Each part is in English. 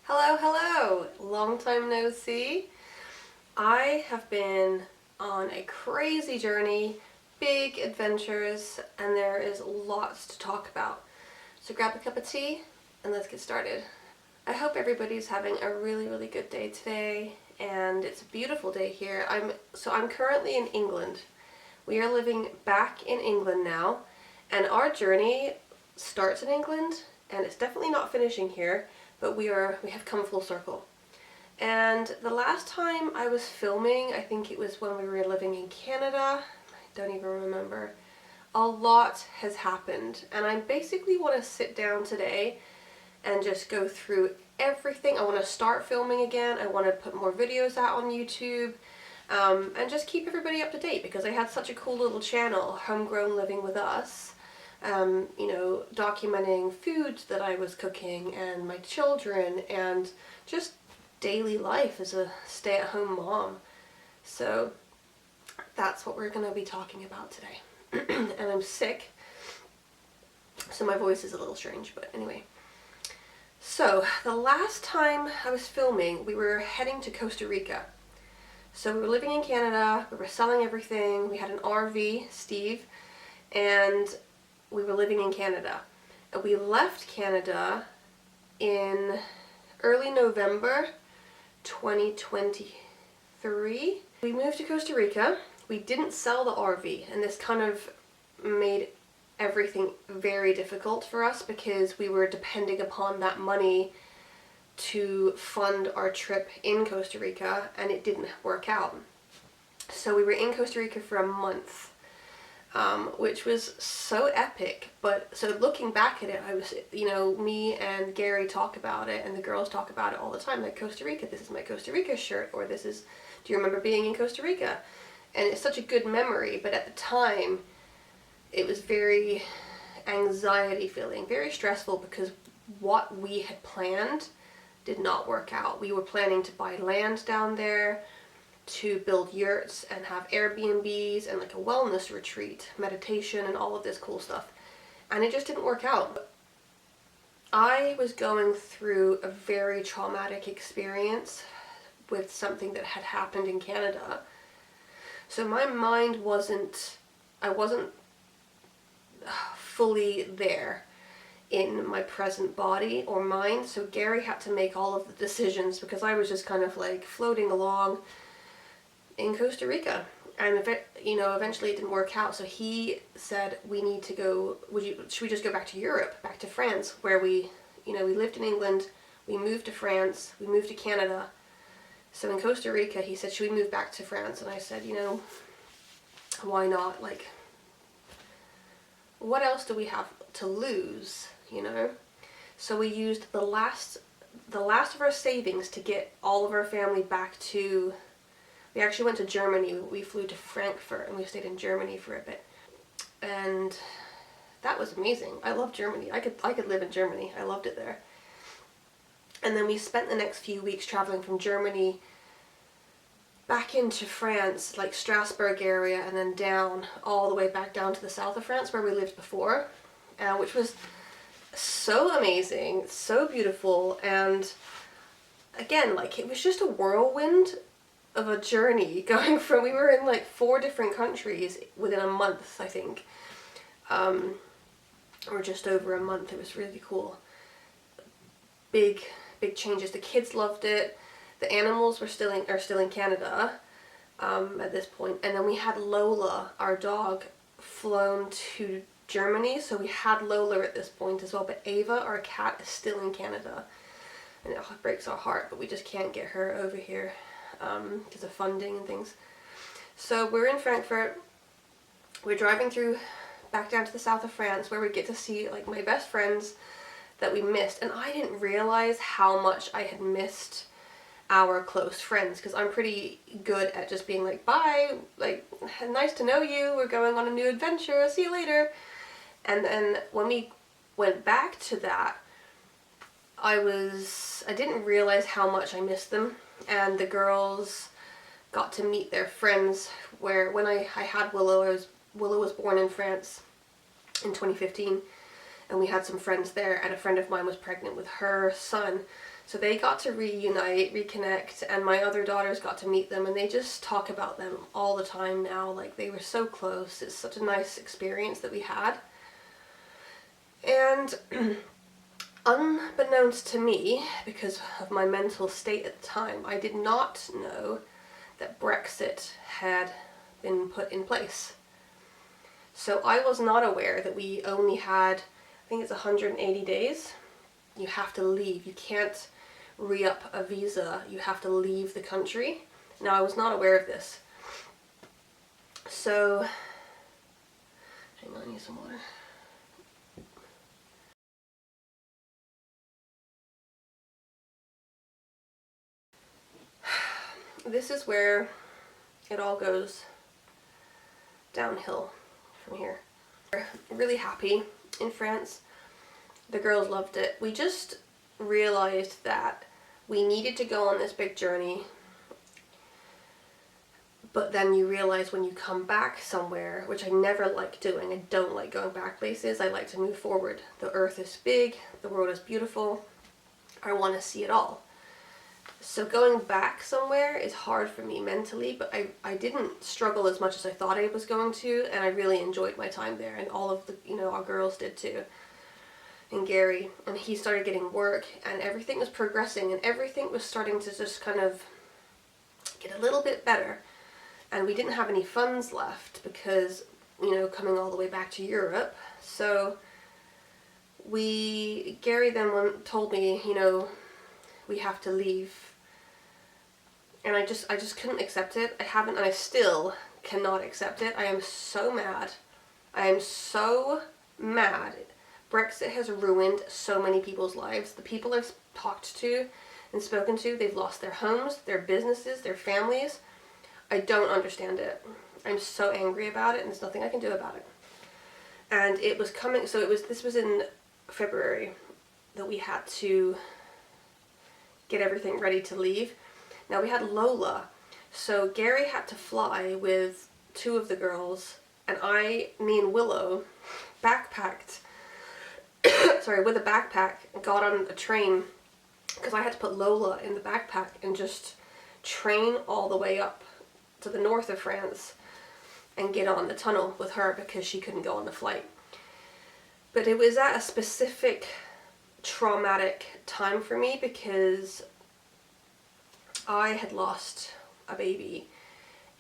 Hello, hello! Long time no see. I have been on a crazy journey, big adventures, and there is lots to talk about. So grab a cup of tea and let's get started. I hope everybody's having a really good day today, and it's a beautiful day here. I'm currently in England. We are living back in England now, and our journey starts in England, and it's definitely not finishing here, but we have come full circle. And the last time I was filming, I think it was when we were living in Canada. I don't even remember. A lot has happened, and I basically want to sit down today and just go through everything. I want to start filming again. I want to put more videos out on YouTube, and just keep everybody up to date, because I had such a cool little channel, Homegrown Living with Us, documenting foods that I was cooking and my children and just daily life as a stay-at-home mom. So that's what we're going to be talking about today. And I'm sick, so my voice is a little strange, but anyway. So the last time I was filming, we were heading to Costa Rica. So we were living in Canada, we were selling everything, we had an RV, Steve, and we were living in Canada. And we left Canada in early November 2023. We moved to Costa Rica. We didn't sell the RV, and this kind of made everything very difficult for us because we were depending upon that money to fund our trip in Costa Rica, and it didn't work out. So we were in Costa Rica for a month, which was so epic. But so looking back at it, I was, me and Gary talk about it, and the girls talk about it all the time, like Costa Rica, this is my Costa Rica shirt, or this is, do you remember being in Costa Rica? And it's such a good memory, but at the time, it was very anxiety feeling, very stressful, because what we had planned did not work out. We were planning to buy land down there, to build yurts and have Airbnbs and like a wellness retreat, meditation and all of this cool stuff. And it just didn't work out. I was going through a very traumatic experience with something that had happened in Canada. So my mind I wasn't fully there in my present body or mind. So Gary had to make all of the decisions, because I was just kind of like floating along in Costa Rica, and eventually it didn't work out. So he said, we need to go, should we just go back to Europe, back to France, where we lived in England, we moved to France, we moved to Canada. So in Costa Rica, he said, should we move back to France? And I said, why not? Like, what else do we have to lose, So we used the last of our savings to get all of our family back to, we actually went to Germany. We flew to Frankfurt and we stayed in Germany for a bit. And that was amazing. I love Germany. I could live in Germany. I loved it there. And then we spent the next few weeks traveling from Germany back into France, like Strasbourg area, and then down, all the way back down to the south of France where we lived before, which was so amazing, so beautiful. And again, like, it was just a whirlwind of a journey going from, we were in like 4 different countries within a month, I think, or just over a month. It was really cool. Big changes. The kids loved it. The animals are still in Canada at this point. And then we had Lola, our dog, flown to Germany, so we had Lola at this point as well. But Ava, our cat, is still in Canada, and it breaks our heart, but we just can't get her over here because of funding and things. So we're in Frankfurt. We're driving through back down to the south of France, where we get to see like my best friends that we missed. And I didn't realize how much I had missed our close friends, because I'm pretty good at just being like, bye, like, nice to know you, we're going on a new adventure, see you later. And then when we went back to that, I didn't realize how much I missed them. And the girls got to meet their friends, when I had Willow, Willow was born in France in 2015, and we had some friends there, and a friend of mine was pregnant with her son. So they got to reunite, reconnect, and my other daughters got to meet them, and they just talk about them all the time now. Like, they were so close. It's such a nice experience that we had. And unbeknownst to me, because of my mental state at the time, I did not know that Brexit had been put in place. So I was not aware that we only had, I think it's 180 days. You have to leave. You can't re-up a visa. You have to leave the country. Now, I was not aware of this. So, hang on, I need some water. This is where it all goes downhill from here. We're really happy in France. The girls loved it. We just realized that we needed to go on this big journey, but then you realize when you come back somewhere, which I never like doing, I don't like going back places, I like to move forward. The earth is big, the world is beautiful, I want to see it all. So going back somewhere is hard for me mentally, but I didn't struggle as much as I thought I was going to, and I really enjoyed my time there, and all of the, our girls did too. And Gary, and he started getting work, and everything was progressing, and everything was starting to just kind of get a little bit better. And we didn't have any funds left because, coming all the way back to Europe. So Gary then told me, we have to leave. And I just couldn't accept it. I haven't, and I still cannot accept it. I am so mad. I am so mad. Brexit has ruined so many people's lives. The people I've talked to and spoken to, they've lost their homes, their businesses, their families. I don't understand it. I'm so angry about it, and there's nothing I can do about it. And it was coming, so this was in February that we had to get everything ready to leave. Now, we had Lola, so Gary had to fly with two of the girls, and me and Willow backpacked, with a backpack, got on a train, because I had to put Lola in the backpack and just train all the way up to the north of France and get on the tunnel with her because she couldn't go on the flight. But it was at a specific traumatic time for me because I had lost a baby,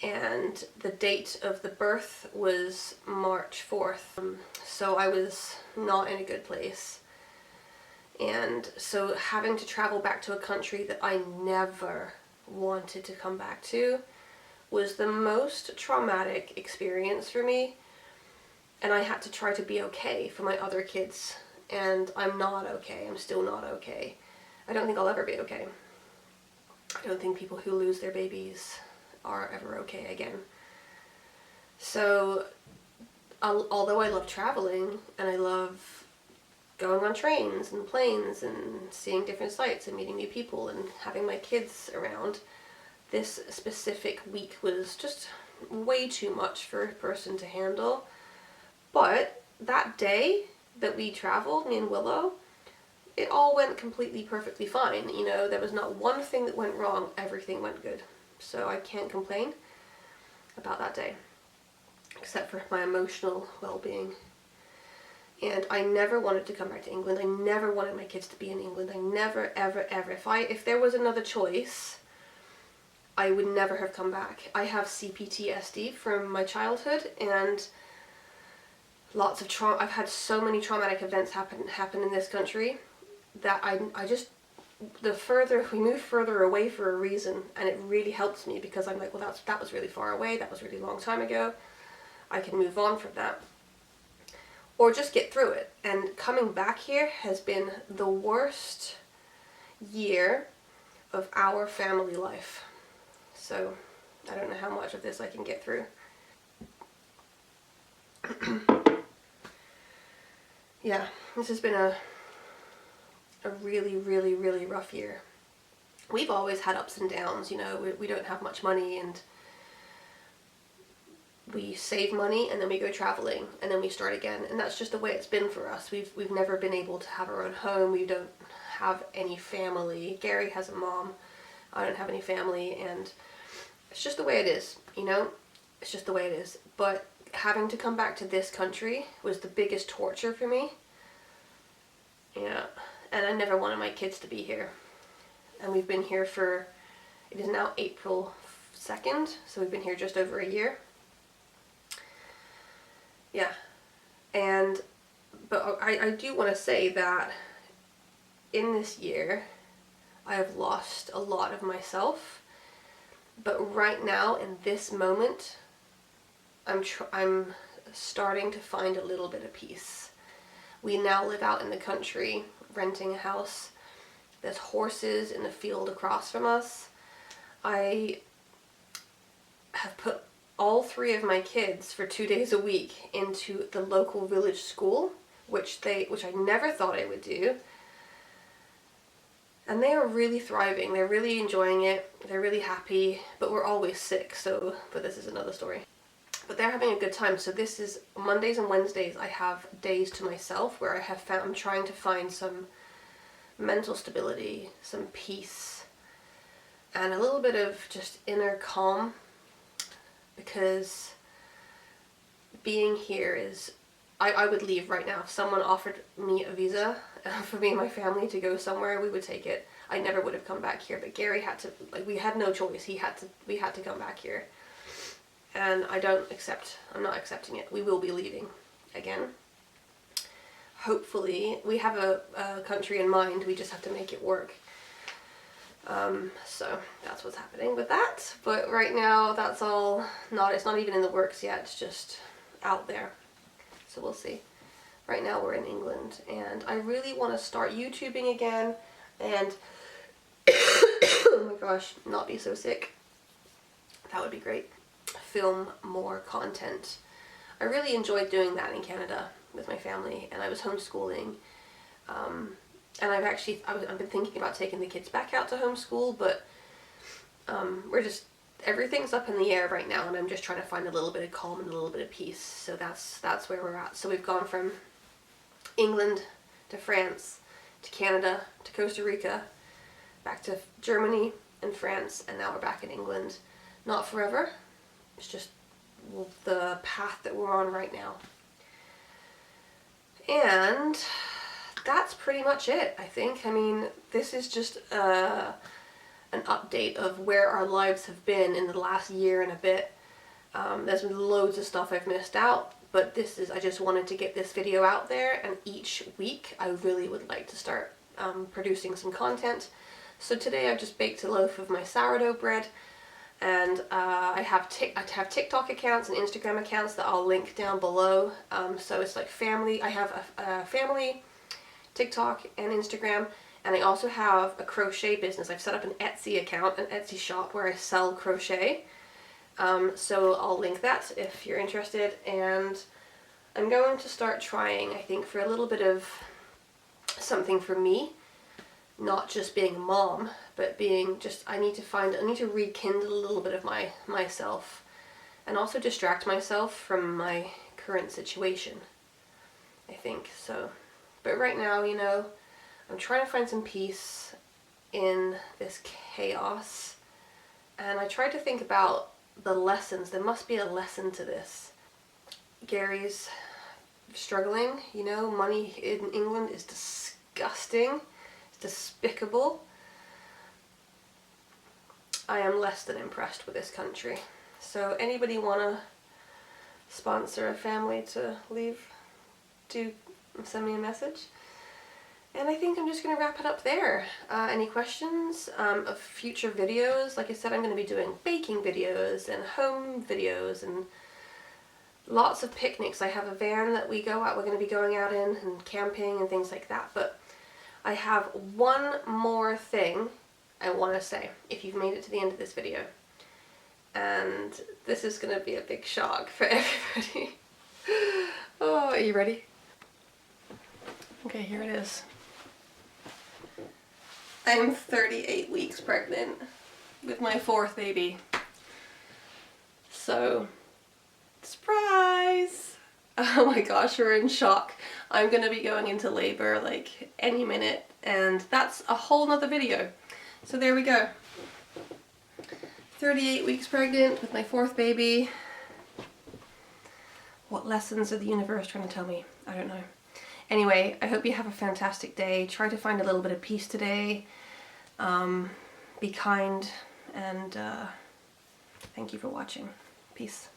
and the date of the birth was March 4th. So I was not in a good place. And so having to travel back to a country that I never wanted to come back to was the most traumatic experience for me. And I had to try to be okay for my other kids. And I'm not okay. I'm still not okay. I don't think I'll ever be okay. I don't think people who lose their babies are ever okay again. So, although I love traveling, and I love going on trains and planes and seeing different sights and meeting new people and having my kids around, this specific week was just way too much for a person to handle. But that day that we traveled, me and Willow, it all went completely perfectly fine. There was not one thing that went wrong. Everything went good. So I can't complain about that day, except for my emotional well-being. And I never wanted to come back to England. I never wanted my kids to be in England. I never, ever, ever. If there was another choice, I would never have come back. I have CPTSD from my childhood, and lots of trauma. I've had so many traumatic events happen in this country that I just, we move further away for a reason, and it really helps me because I'm like, well, that was really far away. That was a really long time ago. I can move on from that. Or just get through it. And coming back here has been the worst year of our family life. So I don't know how much of this I can get through. Yeah, this has been a really, really, really rough year. We've always had ups and downs, we don't have much money, and we save money and then we go traveling and then we start again. And that's just the way it's been for us. We've never been able to have our own home. We don't have any family. Gary has a mom. I don't have any family, and it's just the way it is, you know? It's just the way it is. But having to come back to this country was the biggest torture for me. Yeah. And I never wanted my kids to be here. And we've been here for, it is now April 2nd, so we've been here just over a year. Yeah. But I do want to say that in this year, I have lost a lot of myself. But right now, in this moment, I'm starting to find a little bit of peace. We now live out in the country, renting a house. There's horses in the field across from us. I have put all 3 of my kids for 2 days a week into the local village school, which I never thought I would do. And they are really thriving. They're really enjoying it. They're really happy, but we're always sick, but this is another story. But they're having a good time. So this is Mondays and Wednesdays. I have days to myself where I'm trying to find some mental stability, some peace, and a little bit of just inner calm, because being here is, I would leave right now. If someone offered me a visa for me and my family to go somewhere, we would take it. I never would have come back here, but Gary had to, we had no choice. We had to come back here. And I'm not accepting it. We will be leaving again. Hopefully, we have a country in mind, we just have to make it work. So that's what's happening with that. But right now, that's all it's not even in the works yet, it's just out there. So we'll see. Right now we're in England, and I really want to start YouTubing again, and oh my gosh, not be so sick. That would be great. Film more content. I really enjoyed doing that in Canada with my family, and I was homeschooling. And I've been thinking about taking the kids back out to homeschool, but everything's up in the air right now, and I'm just trying to find a little bit of calm and a little bit of peace. So that's where we're at. So we've gone from England to France to Canada to Costa Rica, back to Germany and France, and now we're back in England. Not forever. It's just the path that we're on right now. And that's pretty much it, I think. I mean, this is just an update of where our lives have been in the last year and a bit. There's been loads of stuff I've missed out, but I just wanted to get this video out there, and each week I really would like to start producing some content. So today I've just baked a loaf of my sourdough bread, and I have TikTok accounts and Instagram accounts that I'll link down below. So it's like family. I have a family TikTok and Instagram, and I also have a crochet business. I've set up an Etsy account, an Etsy shop where I sell crochet. So I'll link that if you're interested, and I'm going to start trying, I think, for a little bit of something for me, not just being a mom, but being just, I need to rekindle a little bit of myself, and also distract myself from my current situation, I think. So, but right now, you know, I'm trying to find some peace in this chaos, and I tried to think about the lessons. There must be a lesson to this. Gary's struggling, you know, money in England is disgusting, it's despicable. I am less than impressed with this country. So anybody want to sponsor a family to leave, do send me a message. And I think I'm just going to wrap it up there. Any questions of future videos? Like I said, I'm going to be doing baking videos and home videos and lots of picnics. I have a van that we go out, we're going to be going out in, and camping and things like that. But I have one more thing I want to say, if you've made it to the end of this video. And this is going to be a big shock for everybody. Oh, are you ready? Okay, here it is. I am 38 weeks pregnant with my 4th baby. So Surprise! Oh my gosh, we're in shock. I'm gonna be going into labor like any minute, and that's a whole nother video. So there we go. 38 weeks pregnant with my 4th baby. What lessons are the universe trying to tell me? I don't know. Anyway, I hope you have a fantastic day. Try to find a little bit of peace today. Be kind, and thank you for watching. Peace.